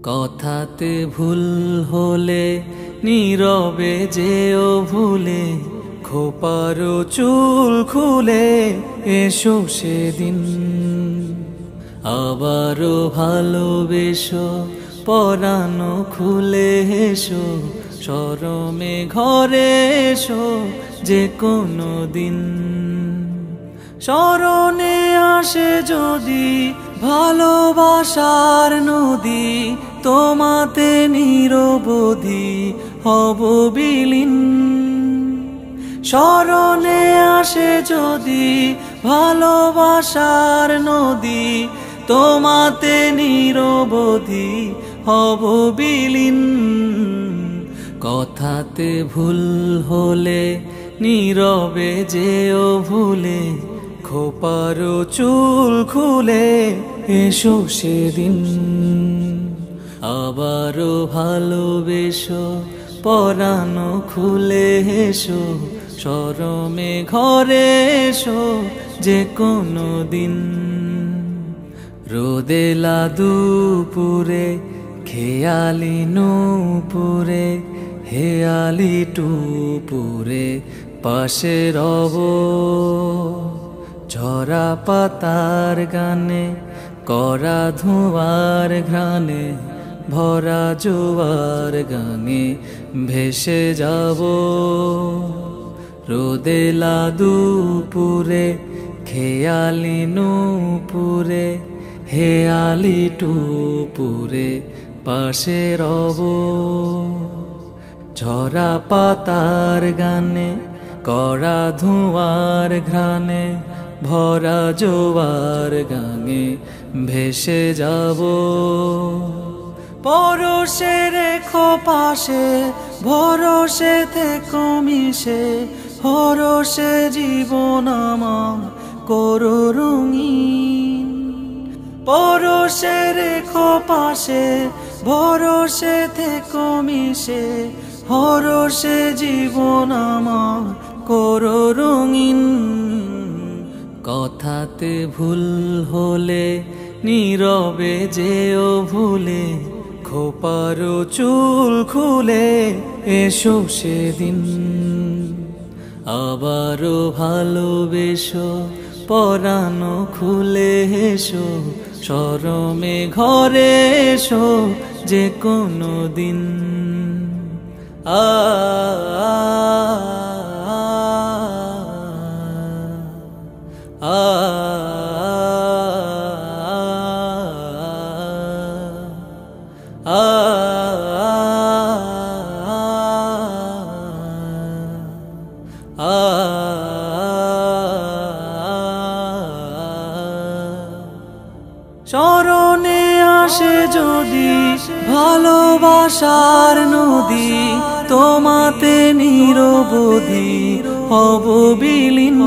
কথাতে ভুল হলে নীরবে যেও ভুলে, খোপারো চুল খুলে এসো সেদিন। আবারও ভালোবেসো পরানো খুলে এসো, শরমে ঘরে এসো যে কোনো দিন। স্মরণে আসে যদি ভালোবাসার নদী, তোমাতে নিরবধি হব বিলীন। স্মরণে আসে যদি ভালোবাসার নদী, তোমাতে নিরবধি হব বিলীন। কথাতে ভুল হলে নীরবে যেও ভুলে, খোপারো চুল খুলে এসো সেদিন। আবারও ভালোবেসো পরানো খুলে এসো, শরমে ঘরে এসো যে কোনো দিন। রোদেলা দুপুরে খেয়ালি নূপুরে, হেয়ালি টুপুরে পাশে রব। ঝরা পাতার গানে করা ধোঁয়ার ঘ্রাণে, ভরা জোয়ার গানে ভেসে যাব। রোদেলা দুপুরে খেয়ালি নূপুরে, হেয়ালি টুপুরে পাশে রব। ঝরা পাতার গানে করা ধোঁয়ার ঘ্রাণে, ভরা জোয়ার গানে ভেসে যাব। পরশে রেখো পাশে, ভরসে থেকো মিশে, হরসে জীবন আমার করো রঙিন। পরশে রেখো পাশে, ভরসে থেকো মিশে, হরসে জীবন আমার করো রঙিন। কথাতে ভুল হলে নীরবে যেও ভুলে, খোপারো চুল খুলে এসো সেদিন। আবারও ভালোবেসো পরানো খুলে এসো, শরমে ঘরে এসো যে কোনো দিন। আ স্মরণে আসে যদি ভালোবাসার নদী, তোমাতে নিরবধি হব বিলীন।